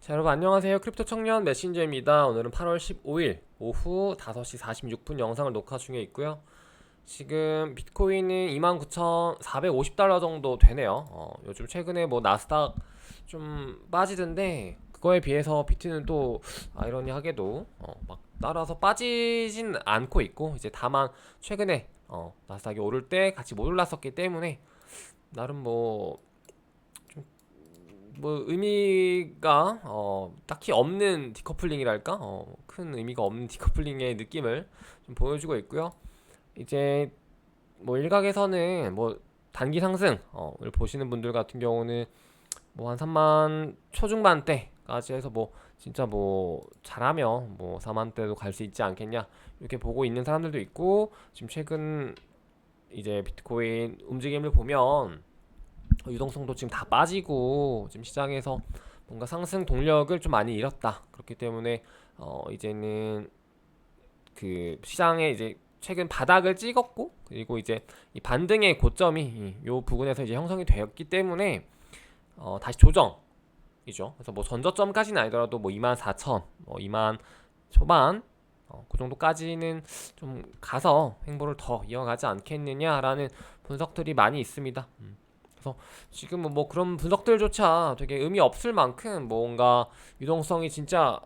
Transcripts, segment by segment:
자, 여러분 안녕하세요. 크립토 청년 메신저입니다. 오늘은 8월 15일 오후 5시 46분 영상을 녹화 중에 있고요. 지금 비트코인은 29,450달러 정도 되네요. 요즘 최근에 뭐 나스닥 좀 빠지던데 그거에 비해서 비트는 또 아이러니하게도 막 따라서 빠지진 않고 있고, 이제 다만 최근에 나스닥이 오를 때 같이 못 올랐었기 때문에 나름 뭐 의미가 딱히 없는 디커플링이랄까, 큰 의미가 없는 디커플링의 느낌을 좀 보여주고 있고요. 이제 뭐 일각에서는 뭐 단기 상승을 보시는 분들 같은 경우는 뭐 한 3만 초중반대까지 해서 뭐 진짜 뭐 잘하면 뭐 4만대도 갈 수 있지 않겠냐, 이렇게 보고 있는 사람들도 있고, 지금 최근 이제 비트코인 움직임을 보면 유동성도 지금 다 빠지고 지금 시장에서 뭔가 상승 동력을 좀 많이 잃었다. 그렇기 때문에 이제는 그 시장에 이제 최근 바닥을 찍었고, 그리고 이제 이 반등의 고점이 요 부분에서 이제 형성이 되었기 때문에 다시 조정이죠. 그래서 뭐 전저점까지는 아니더라도 뭐 24,000, 뭐 2만 초반 그 정도까지는 좀 가서 행보를 더 이어가지 않겠느냐라는 분석들이 많이 있습니다. 그래서 지금은 뭐 그런 분석들조차 되게 의미 없을 만큼 뭔가 유동성이 진짜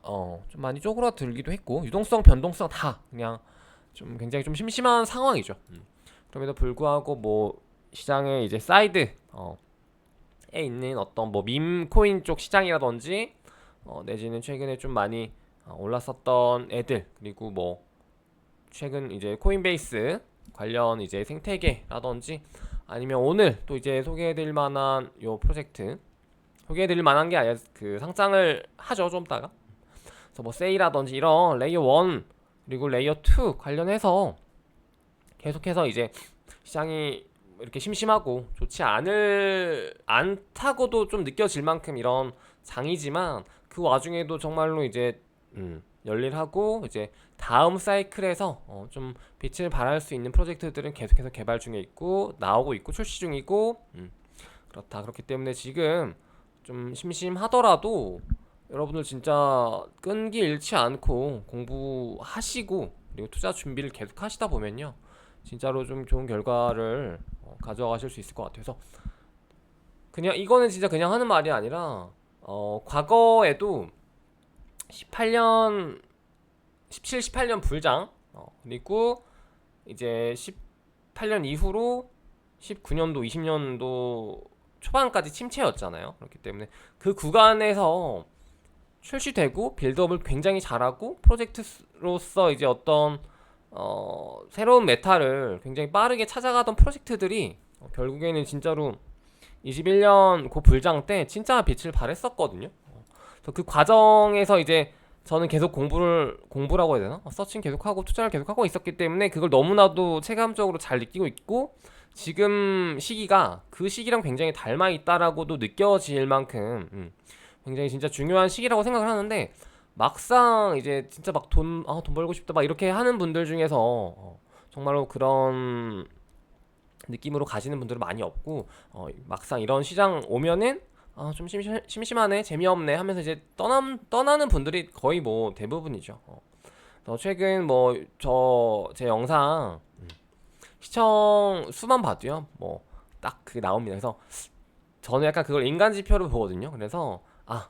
좀 많이 쪼그라들기도 했고, 유동성, 변동성 다 그냥 좀 굉장히 좀 심심한 상황이죠. 그럼에도 불구하고 뭐 시장의 이제 사이드 에 있는 어떤 뭐 밈 코인 쪽 시장이라든지 내지는 최근에 좀 많이 올랐었던 애들, 그리고 뭐 최근 이제 코인베이스 관련 이제 생태계라든지, 아니면 오늘 또 이제 소개해드릴 만한 요 프로젝트, 소개해드릴 만한 게 아니라 그 상장을 하죠, 좀 따가. 그래서 뭐 세이라든지 이런 레이어 1 그리고 레이어 2 관련해서 계속해서 이제 시장이 이렇게 심심하고 좋지 않다고도 좀 느껴질 만큼 이런 장이지만, 그 와중에도 정말로 이제 열일하고 이제 다음 사이클에서 좀 빛을 발할 수 있는 프로젝트들은 계속해서 개발 중에 있고 나오고 있고 출시 중이고, 그렇다. 그렇기 때문에 지금 좀 심심하더라도 여러분들 진짜 끈기 잃지 않고 공부하시고, 그리고 투자 준비를 계속 하시다 보면요, 진짜로 좀 좋은 결과를 가져가실 수 있을 것 같아서, 그냥 이거는 진짜 그냥 하는 말이 아니라 과거에도 18년 17, 18년 불장, 그리고 이제 18년 이후로 19년도, 20년도 초반까지 침체였잖아요. 그렇기 때문에 그 구간에서 출시되고 빌드업을 굉장히 잘하고 프로젝트로서 이제 어떤 새로운 메타를 굉장히 빠르게 찾아가던 프로젝트들이 결국에는 진짜로 21년 그 불장 때 진짜 빛을 발했었거든요. 그래서 그 과정에서 이제 저는 계속 공부라고 해야 되나? 서칭 계속하고 투자를 계속하고 있었기 때문에 그걸 너무나도 체감적으로 잘 느끼고 있고, 지금 시기가 그 시기랑 굉장히 닮아 있다라고도 느껴질 만큼 굉장히 진짜 중요한 시기라고 생각을 하는데, 막상 이제 진짜 막 돈 벌고 싶다 막 이렇게 하는 분들 중에서 정말로 그런 느낌으로 가시는 분들은 많이 없고, 막상 이런 시장 오면은 좀 심심하네, 재미없네 하면서 이제 떠나는 분들이 거의 뭐 대부분이죠. 최근 뭐 제 영상 시청 수만 봐도요, 뭐 딱 그게 나옵니다. 그래서 저는 약간 그걸 인간 지표로 보거든요. 그래서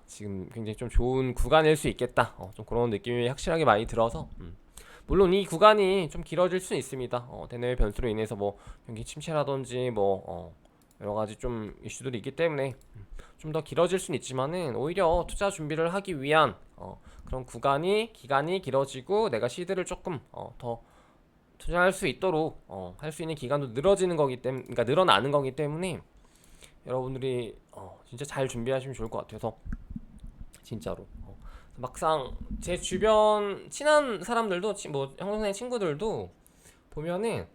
지금 굉장히 좀 좋은 구간일 수 있겠다, 좀 그런 느낌이 확실하게 많이 들어서, 물론 이 구간이 좀 길어질 수 있습니다. 대내외 변수로 인해서 뭐 경기 침체라든지 뭐 여러 가지 좀 이슈들이 있기 때문에 좀 더 길어질 수는 있지만은, 오히려 투자 준비를 하기 위한 그런 기간이 길어지고 내가 시드를 조금 더 투자할 수 있도록 할 수 있는 기간도 늘어지는 거기 때문에, 그러니까 늘어나는 거기 때문에 여러분들이 진짜 잘 준비하시면 좋을 것 같아서, 진짜로 막상 제 주변 친한 사람들도 뭐 형동생 친구들도 보면은,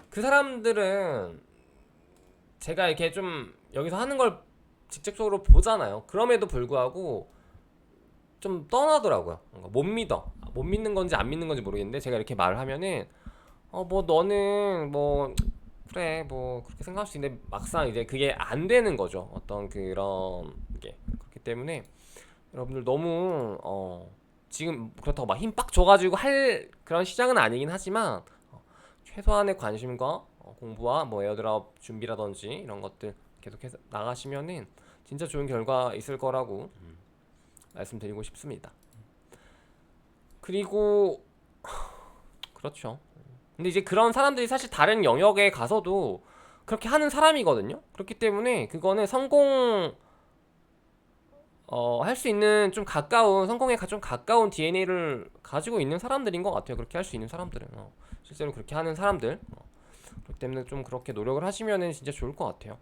그 사람들은 제가 이렇게 좀 여기서 하는 걸 직접적으로 보잖아요. 그럼에도 불구하고 좀 떠나더라고요. 뭔가 못 믿는 건지 안 믿는 건지 모르겠는데, 제가 이렇게 말을 하면은 뭐 너는 뭐 그래 뭐 그렇게 생각할 수 있는데, 막상 이제 그게 안 되는 거죠. 어떤 그런 게. 그렇기 때문에 여러분들 너무 지금 그렇다고 막 힘 빡 줘가지고 할 그런 시장은 아니긴 하지만 최소한의 관심과 공부와 뭐 에어드랍 준비라든지 이런 것들 계속해서 나가시면은 진짜 좋은 결과 있을 거라고 말씀드리고 싶습니다. 그리고 그렇죠. 근데 이제 그런 사람들이 사실 다른 영역에 가서도 그렇게 하는 사람이거든요. 그렇기 때문에 그거는 성공 할 수 있는 좀 가까운 성공에 좀 가까운 DNA를 가지고 있는 사람들인 것 같아요. 그렇게 할 수 있는 사람들은 실제로 그렇게 하는 사람들 그렇기 때문에 좀 그렇게 노력을 하시면은 진짜 좋을 것 같아요.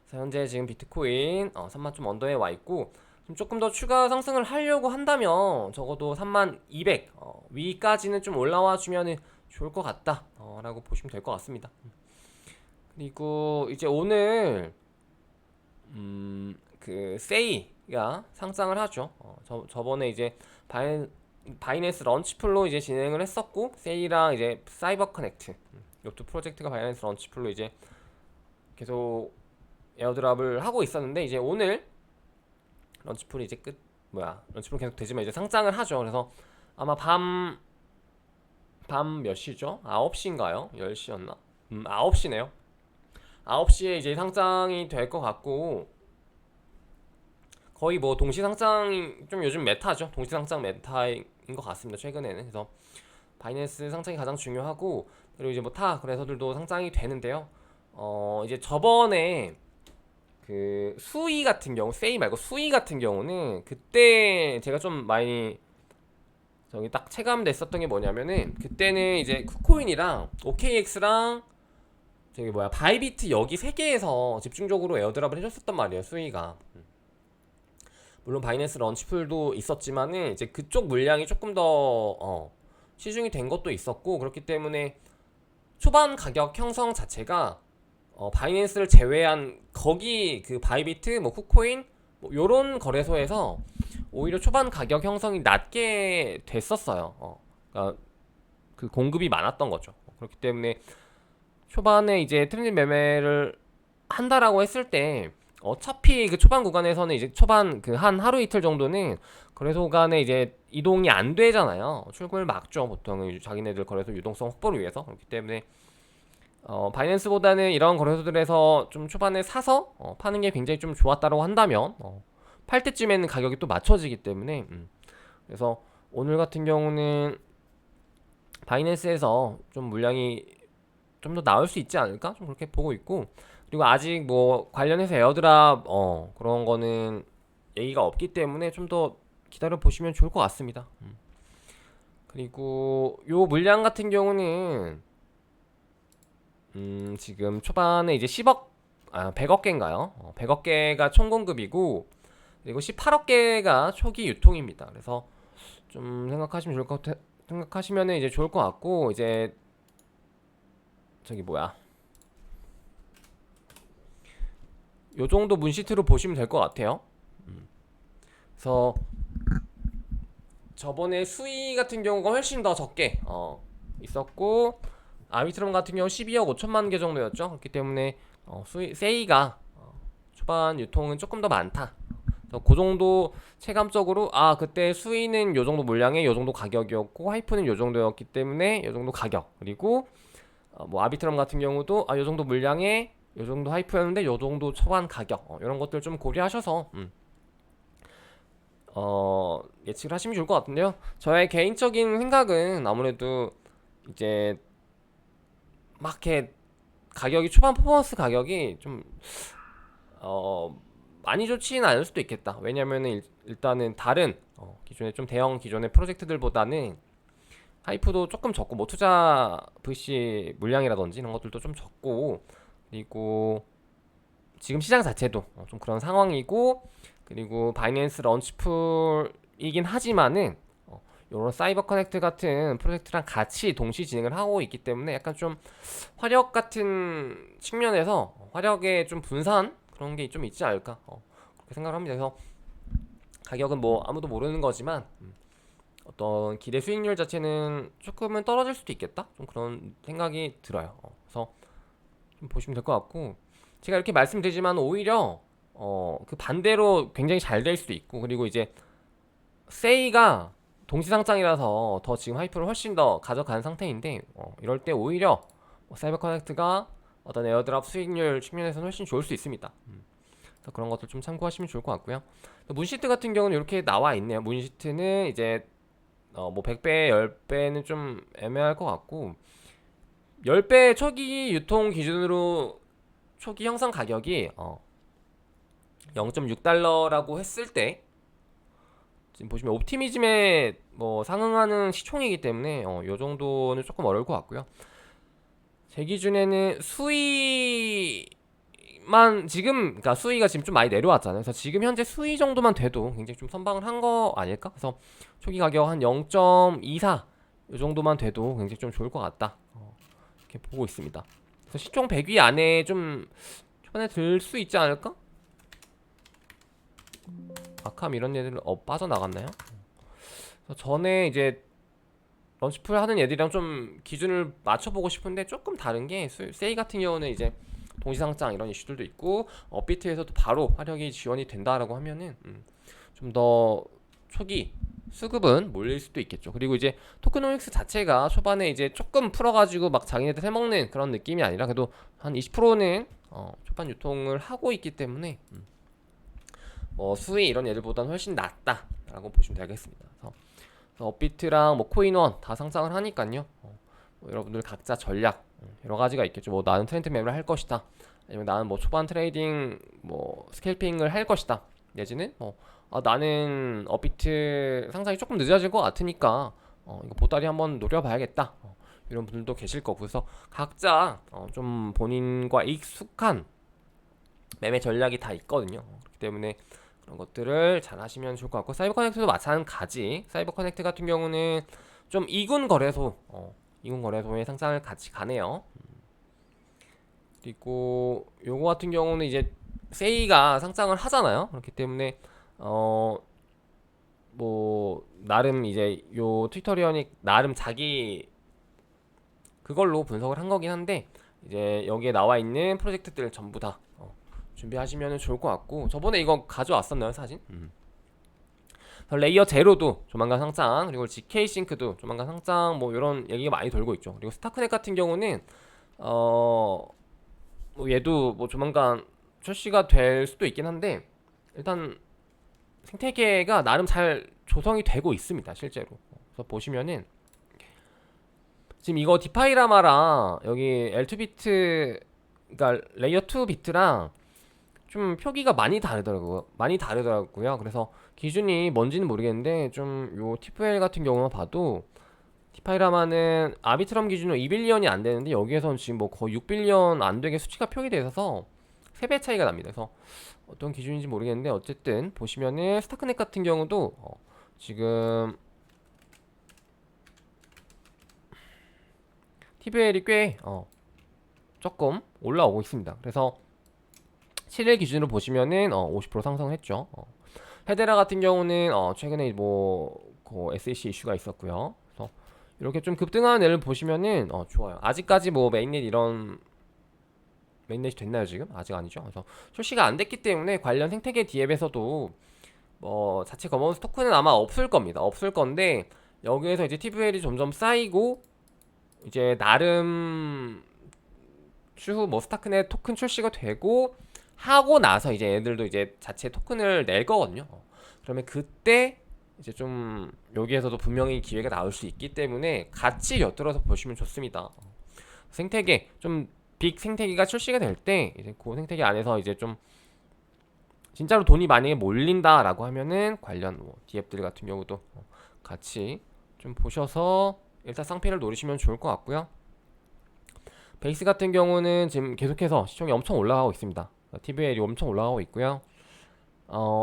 그래서 현재 지금 비트코인 3만 좀 언더에 와 있고 좀 조금 더 추가 상승을 하려고 한다면 적어도 3만 200 위까지는 좀 올라와 주면은 좋을 것 같다 라고 보시면 될 것 같습니다. 그리고 이제 오늘 그 세이가 상장을 하죠. 저번에 이제 바이낸스 런치풀로 이제 진행을 했었고 세이랑 이제 사이버 커넥트 요두 프로젝트가 바이낸스 런치풀로 이제 계속 에어드랍을 하고 있었는데 이제 오늘 런치풀이 이제 런치풀 계속 되지만 이제 상장을 하죠. 그래서 아마 밤 몇 시죠? 9시인가요? 10시였나? 9시네요. 9시에 이제 상장이 될 것 같고 거의 뭐 동시상장이 좀 요즘 메타죠. 동시상장 메타인 것 같습니다. 최근에는. 그래서 바이낸스 상장이 가장 중요하고 그리고 이제 뭐 타 그래서들도 상장이 되는데요. 이제 저번에 그 수위 같은 경우 세이 말고 수위 같은 경우는 그때 제가 좀 많이 저기 딱 체감됐었던 게 뭐냐면은 그때는 이제 쿠코인이랑 OKX랑 저기 바이비트 여기 세 개에서 집중적으로 에어드랍을 해줬었단 말이에요. 수위가 물론 바이낸스 런치풀도 있었지만은 이제 그쪽 물량이 조금 더 시중이 된 것도 있었고 그렇기 때문에 초반 가격 형성 자체가 바이낸스를 제외한 거기 그 바이비트 뭐 쿠코인 뭐 요런 거래소에서 오히려 초반 가격 형성이 낮게 됐었어요. 그러니까 그 공급이 많았던 거죠. 그렇기 때문에 초반에 이제 트렌드 매매를 한다라고 했을 때 어차피 그 초반 구간에서는 이제 초반 그 한 하루 이틀 정도는 거래소 간에 이제 이동이 안 되잖아요. 출구를 막죠. 보통은 자기네들 거래소 유동성 확보를 위해서. 그렇기 때문에 바이낸스보다는 이런 거래소들에서 좀 초반에 사서 파는 게 굉장히 좀 좋았다고 한다면 팔 때쯤에는 가격이 또 맞춰지기 때문에 그래서 오늘 같은 경우는 바이낸스에서 좀 물량이 좀 더 나올 수 있지 않을까? 좀 그렇게 보고 있고 그리고 아직 뭐 관련해서 에어드랍 그런 거는 얘기가 없기 때문에 좀 더 기다려 보시면 좋을 것 같습니다. 그리고 요 물량 같은 경우는 지금 초반에 이제 100억 개인가요? 100억 개가 총 공급이고 그리고 18억 개가 초기 유통입니다. 그래서 좀 생각하시면은 이제 좋을 것 같고 이제 저기 요 정도 문시트로 보시면 될 것 같아요. 그래서 저번에 수위 같은 경우가 훨씬 더 적게 있었고 아비트럼 같은 경우 12억 5천만 개 정도였죠. 그렇기 때문에 세이가 초반 유통은 조금 더 많다. 그 정도 체감적으로 그때 수위는 요 정도 물량에 요 정도 가격이었고 하이프는 요 정도였기 때문에 요 정도 가격 그리고 뭐 아비트럼 같은 경우도 요 정도 물량에 요 정도 하이프였는데 요 정도 초반 가격 이런 것들 좀 고려하셔서 예측을 하시면 좋을 것 같은데요. 저의 개인적인 생각은 아무래도 이제 막 이렇게 가격이 초반 퍼포먼스 가격이 좀 많이 좋지는 않을 수도 있겠다. 왜냐면은 일단은 다른 기존의 좀 대형 기존의 프로젝트들보다는 하이프도 조금 적고 뭐 투자 VC 물량이라든지 이런 것들도 좀 적고 그리고 지금 시장 자체도 좀 그런 상황이고 그리고 바이낸스 런치풀이긴 하지만은 요런 사이버 커넥트 같은 프로젝트랑 같이 동시 진행을 하고 있기 때문에 약간 좀 화력 같은 측면에서 화력의 좀 분산 그런 게 좀 있지 않을까 그렇게 생각을 합니다. 그래서 가격은 뭐 아무도 모르는 거지만 어떤 기대 수익률 자체는 조금은 떨어질 수도 있겠다 좀 그런 생각이 들어요. 그래서 좀 보시면 될 것 같고 제가 이렇게 말씀드리지만 오히려 그 반대로 굉장히 잘 될 수도 있고, 그리고 이제 세이가 동시상장이라서 더 지금 하이프를 훨씬 더 가져간 상태인데, 이럴 때 오히려 사이버 커넥트가 어떤 에어드랍 수익률 측면에서는 훨씬 좋을 수 있습니다. 그래서 그런 것들 좀 참고하시면 좋을 것 같고요. 문시트 같은 경우는 이렇게 나와 있네요. 문시트는 이제 뭐 100배, 10배는 좀 애매할 것 같고, 10배 초기 유통 기준으로 초기 형성 가격이 0.6달러라고 했을 때, 지금 보시면 옵티미즘에 뭐 상응하는 시총이기 때문에 요 정도는 조금 어려울 것 같고요. 제 기준에는 수위만 지금, 그러니까 수위가 지금 좀 많이 내려왔잖아요. 그래서 지금 현재 수위 정도만 돼도 굉장히 좀 선방을 한 거 아닐까? 그래서 초기 가격 한 0.24 이 정도만 돼도 굉장히 좀 좋을 것 같다. 이렇게 보고 있습니다. 그래서 시총 100위 안에 좀 초반에 들 수 있지 않을까? 아캄 이런 애들 빠져나갔나요? 그래서 전에 이제 런치풀 하는 애들이랑 좀 기준을 맞춰보고 싶은데 조금 다른 게, 세이 같은 경우는 이제 동시상장 이런 이슈들도 있고, 업비트에서도 바로 화력이 지원이 된다라고 하면은 좀 더 초기 수급은 몰릴 수도 있겠죠. 그리고 이제 토크노믹스 자체가 초반에 이제 조금 풀어가지고 막 자기네들 해먹는 그런 느낌이 아니라 그래도 한 20%는 초반 유통을 하고 있기 때문에 수위 이런 애들보다는 훨씬 낫다라고 보시면 되겠습니다. 그래서 업비트랑 뭐 코인원 다 상장을 하니까요. 뭐 여러분들 각자 전략 여러 가지가 있겠죠. 뭐 나는 트렌드 매매를 할 것이다. 아니면 나는 뭐 초반 트레이딩 뭐 스캘핑을 할 것이다. 내지는 나는 업비트 상장이 조금 늦어질 것 같으니까 이거 보따리 한번 노려봐야겠다. 이런 분들도 계실 거고, 그래서 각자 좀 본인과 익숙한 매매 전략이 다 있거든요. 그렇기 때문에 그런 것들을 잘 하시면 좋을 것 같고, 사이버 커넥트도 마찬가지. 사이버 커넥트 같은 경우는 좀 이군 거래소, 이군 거래소에 상장을 같이 가네요. 그리고 요거 같은 경우는 이제 세이가 상장을 하잖아요. 그렇기 때문에 뭐 나름 이제 요 튜토리얼이 나름 자기 그걸로 분석을 한 거긴 한데, 이제 여기에 나와 있는 프로젝트들 전부 다 준비하시면 좋을 것 같고, 저번에 이거 가져왔었나요, 사진? 레이어 제로도 조만간 상장, 그리고 GK 싱크도 조만간 상장, 뭐 이런 얘기가 많이 돌고 있죠. 그리고 스타크넷 같은 경우는 뭐 얘도 뭐 조만간 출시가 될 수도 있긴 한데, 일단 생태계가 나름 잘 조성이 되고 있습니다, 실제로. 그래서 보시면은 지금 이거 디파이라마랑 여기 L2비트, 그러니까 레이어 2 비트랑 좀 표기가 많이 다르더라고요. 그래서 기준이 뭔지는 모르겠는데, 좀 요 TFL 같은 경우만 봐도 디파이라마는 아비트럼 기준으로 2빌리언이 안 되는데, 여기에서는 지금 뭐 거의 6빌리언 안 되게 수치가 표기돼 있어서 3배 차이가 납니다. 그래서 어떤 기준인지 모르겠는데, 어쨌든 보시면은 스타크넷 같은 경우도 지금 TVL이 꽤 조금 올라오고 있습니다. 그래서 7일 기준으로 보시면은 50% 상승했죠. 헤데라 같은 경우는 최근에 그 SEC 이슈가 있었고요. 그래서 이렇게 좀 급등하는 애를 보시면은 좋아요. 아직까지 뭐 메인넷이 됐나요 지금? 아직 아니죠. 그래서 출시가 안 됐기 때문에 관련 생태계 디앱에서도 뭐 자체 거머스 토큰은 아마 없을 겁니다. 없을 건데, 여기에서 이제 TVL이 점점 쌓이고 이제 나름 추후 뭐 스타크넷 토큰 출시가 되고 하고 나서 이제 얘들도 이제 자체 토큰을 낼 거거든요. 그러면 그때 이제 좀 여기에서도 분명히 기회가 나올 수 있기 때문에 같이 엿들어서 보시면 좋습니다. 생태계 좀 빅 생태계가 출시가 될 때 이제 그 생태계 안에서 이제 좀 진짜로 돈이 만약에 몰린다라고 하면은 관련 뭐 디앱들 같은 경우도 같이 좀 보셔서 일단 쌍피를 노리시면 좋을 것 같고요. 베이스 같은 경우는 지금 계속해서 시청이 엄청 올라가고 있습니다. TVL이 엄청 올라가고 있고요.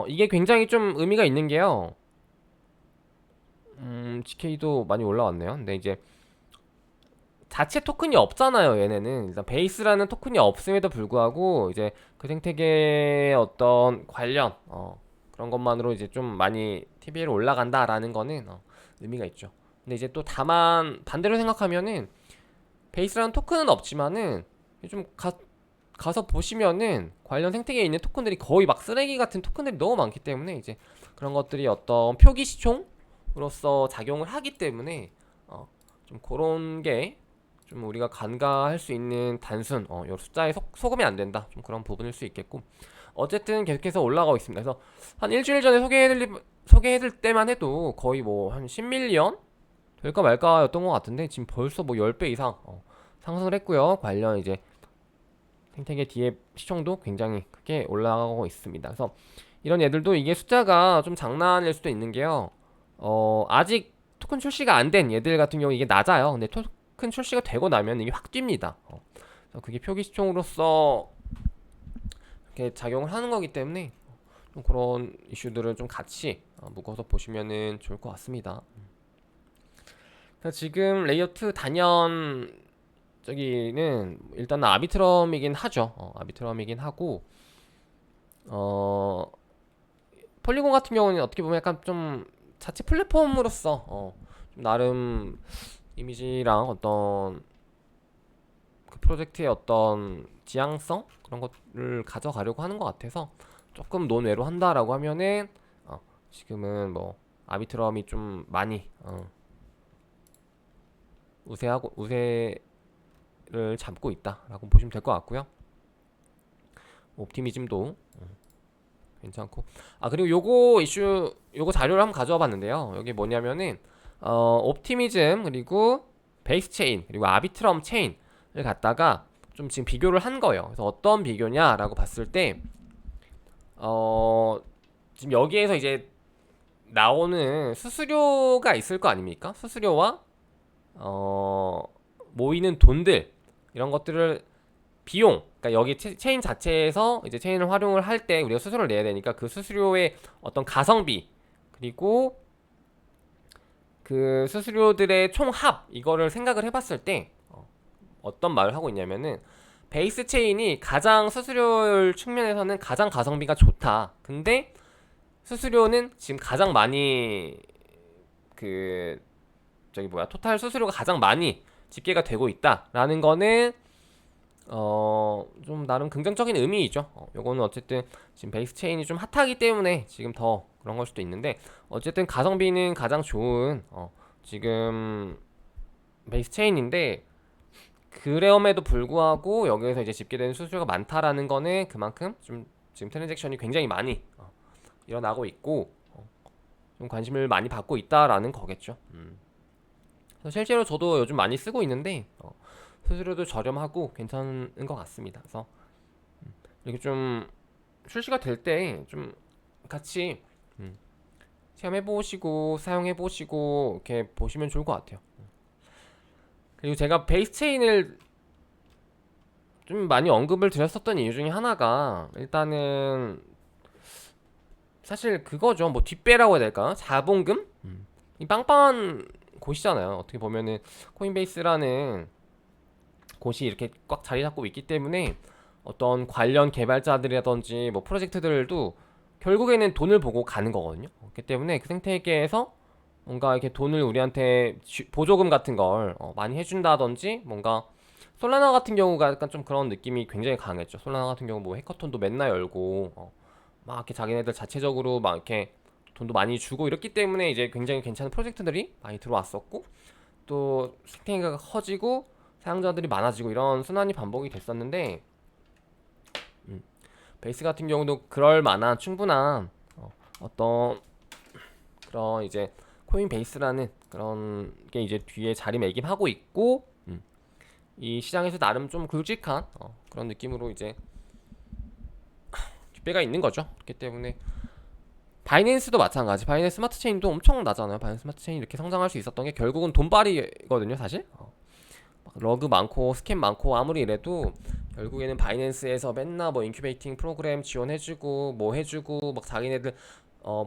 이게 굉장히 좀 의미가 있는 게요. GK도 많이 올라왔네요. 근데 이제 자체 토큰이 없잖아요, 얘네는. 일단 베이스라는 토큰이 없음에도 불구하고 이제 그 생태계의 어떤 관련 그런 것만으로 이제 좀 많이 TVL 올라간다라는 거는 의미가 있죠. 근데 이제 또 다만 반대로 생각하면은 베이스라는 토큰은 없지만은 좀 가서 보시면은 관련 생태계에 있는 토큰들이 거의 막 쓰레기 같은 토큰들이 너무 많기 때문에 이제 그런 것들이 어떤 표기 시총으로서 작용을 하기 때문에 좀 그런 게 좀 우리가 간과할 수 있는 단순 요 숫자에 속으면 안 된다, 좀 그런 부분일 수 있겠고, 어쨌든 계속해서 올라가고 있습니다. 그래서 한 일주일 전에 소개해드릴 때만 해도 거의 뭐 한 10밀리언 될까 말까였던 것 같은데 지금 벌써 뭐 10배 이상 상승을 했고요. 관련 이제 생태계 뒤에 시총도 굉장히 크게 올라가고 있습니다. 그래서 이런 애들도 이게 숫자가 좀 장난일 수도 있는 게요. 아직 토큰 출시가 안 된 얘들 같은 경우 이게 낮아요. 근데 토큰 출시가 되고 나면 이게 확 뜁니다. 그래서 그게 표기 시총으로서 이렇게 작용을 하는 거기 때문에 좀 그런 이슈들은 좀 같이 묶어서 보시면은 좋을 것 같습니다. 그래서 지금 레이어 2 단연 저기는 일단 아비트럼이긴 하죠. 아비트럼이긴 하고 폴리곤 같은 경우는 어떻게 보면 약간 좀 자체 플랫폼으로서 좀 나름 이미지랑 어떤 그 프로젝트의 어떤 지향성 그런 것을 가져가려고 하는 것 같아서 조금 논외로 한다라고 하면은 지금은 뭐 아비트럼이 좀 많이 우세를 잡고 있다라고 보시면 될 것 같고요. 옵티미즘도 괜찮고, 그리고 요거 자료를 한번 가져와 봤는데요. 여기 뭐냐면은 옵티미즘 그리고 베이스 체인 그리고 아비트럼 체인을 갖다가 좀 지금 비교를 한 거예요. 그래서 어떤 비교냐라고 봤을 때 지금 여기에서 이제 나오는 수수료가 있을 거 아닙니까? 수수료와 모이는 돈들 이런 것들을 비용, 그러니까 여기 체인 자체에서 이제 체인을 활용을 할 때 우리가 수수료를 내야 되니까 그 수수료의 어떤 가성비 그리고 그 수수료들의 총합 이거를 생각을 해봤을 때 어떤 말을 하고 있냐면은 베이스 체인이 가장 수수료율 측면에서는 가장 가성비가 좋다. 근데 수수료는 지금 가장 많이 그 저기 뭐야 토탈 수수료가 가장 많이 집계가 되고 있다라는 거는 좀 나름 긍정적인 의미이죠. 요거는 어쨌든 지금 베이스 체인이 좀 핫하기 때문에 지금 더 그런 걸 수도 있는데, 어쨌든 가성비는 가장 좋은 지금 베이스 체인인데, 그럼에도 불구하고 여기에서 이제 집계되는 수수료가 많다라는 거는 그만큼 좀 지금 트랜잭션이 굉장히 많이 일어나고 있고 좀 관심을 많이 받고 있다라는 거겠죠. 실제로 저도 요즘 많이 쓰고 있는데 수수료도 저렴하고 괜찮은 것 같습니다. 그래서 이렇게 좀 출시가 될 때 좀 같이 체험해보시고 사용해보시고 이렇게 보시면 좋을 것 같아요. 그리고 제가 베이스 체인을 좀 많이 언급을 드렸었던 이유 중에 하나가 일단은 사실 그거죠. 뭐 뒷배라고 해야 될까? 자본금? 이 빵빵한 곳이잖아요. 어떻게 보면은 코인베이스라는 곳이 이렇게 꽉 자리 잡고 있기 때문에 어떤 관련 개발자들이라든지 뭐 프로젝트들도 결국에는 돈을 보고 가는 거거든요. 그렇기 때문에 그 생태계에서 뭔가 이렇게 돈을 우리한테 보조금 같은 걸 많이 해준다든지, 뭔가 솔라나 같은 경우가 약간 좀 그런 느낌이 굉장히 강했죠. 솔라나 같은 경우 뭐 해커톤도 맨날 열고 막 이렇게 자기네들 자체적으로 막 이렇게 돈도 많이 주고 이렇기 때문에 이제 굉장히 괜찮은 프로젝트들이 많이 들어왔었고, 또 생태계가 커지고 사용자들이 많아지고 이런 순환이 반복이 됐었는데, 베이스 같은 경우도 그럴 만한 충분한 어떤 그런 이제 코인 베이스라는 그런 게 이제 뒤에 자리매김하고 있고, 이 시장에서 나름 좀 굵직한 그런 느낌으로 이제 뒷배가 있는 거죠. 그렇기 때문에 바이낸스도 마찬가지. 바이낸스 스마트 체인도 엄청 나잖아요. 바이낸스 스마트 체인 이렇게 성장할 수 있었던 게 결국은 돈벌이거든요, 사실. 러그 많고 스캠 많고 아무리 이래도 결국에는 바이낸스에서 맨날 뭐 인큐베이팅 프로그램 지원해주고 뭐 해주고 막 자기네들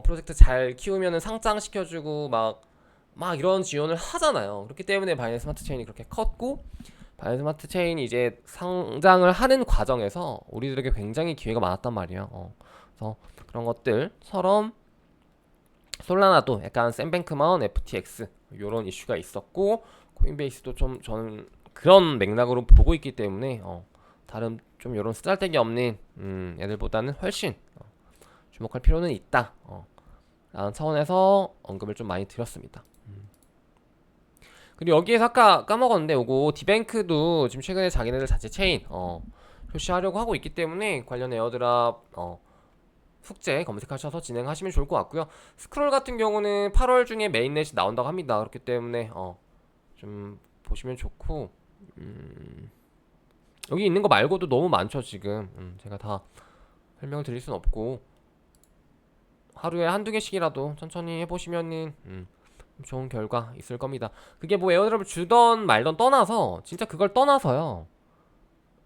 프로젝트 잘 키우면은 상장시켜주고 막 이런 지원을 하잖아요. 그렇기 때문에 바이낸스 스마트 체인이 그렇게 컸고, 바이낸스 스마트 체인이 이제 상장을 하는 과정에서 우리들에게 굉장히 기회가 많았단 말이에요. 그래서 그런 것들처럼 솔라나도 약간 샘뱅크먼 FTX 이런 이슈가 있었고, 코인베이스도 좀 저는 그런 맥락으로 보고 있기 때문에 다른 좀 요런 쓰잘데기 없는 애들보다는 훨씬 주목할 필요는 있다 라는 차원에서 언급을 좀 많이 드렸습니다. 그리고 여기에서 아까 까먹었는데 요거 디뱅크도 지금 최근에 자기네들 자체 체인 표시하려고 하고 있기 때문에 관련 에어드랍 숙제 검색하셔서 진행하시면 좋을 것 같고요. 스크롤 같은 경우는 8월 중에 메인넷이 나온다고 합니다. 그렇기 때문에 좀 보시면 좋고 여기 있는 거 말고도 너무 많죠 지금. 제가 다 설명을 드릴 순 없고 하루에 한두 개씩이라도 천천히 해보시면은 좋은 결과 있을 겁니다. 그게 뭐 에어드랍을 주던 말던 떠나서 진짜 그걸 떠나서요.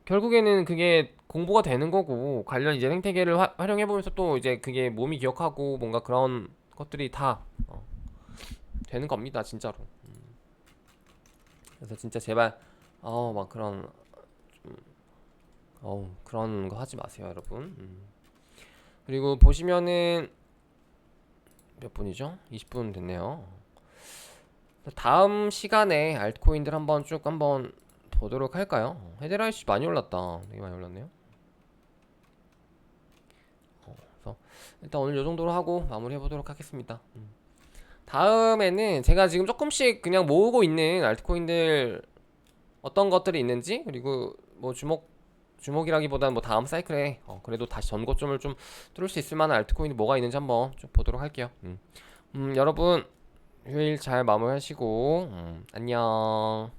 결국에는 그게 공부가 되는 거고 관련 이제 생태계를 활용해보면서 또 이제 그게 몸이 기억하고 뭔가 그런 것들이 다 되는 겁니다 진짜로. 그래서 진짜 제발 막 그런 그런 거 하지 마세요 여러분. 그리고 보시면은 몇 분이죠? 20분 됐네요. 다음 시간에 알트코인들 한번 쭉 한번 보도록 할까요? 헤드라이스 많이 올랐다. 되게 많이 올랐네요. 그래서 일단 오늘 이 정도로 하고 마무리 해보도록 하겠습니다. 다음에는 제가 지금 조금씩 그냥 모으고 있는 알트코인들 어떤 것들이 있는지, 그리고 뭐 주목이라기보다는 뭐 다음 사이클에 그래도 다시 전고점을 좀 뚫을 수 있을 만한 알트코인이 뭐가 있는지 한번 좀 보도록 할게요. 여러분 휴일 잘 마무리하시고 안녕.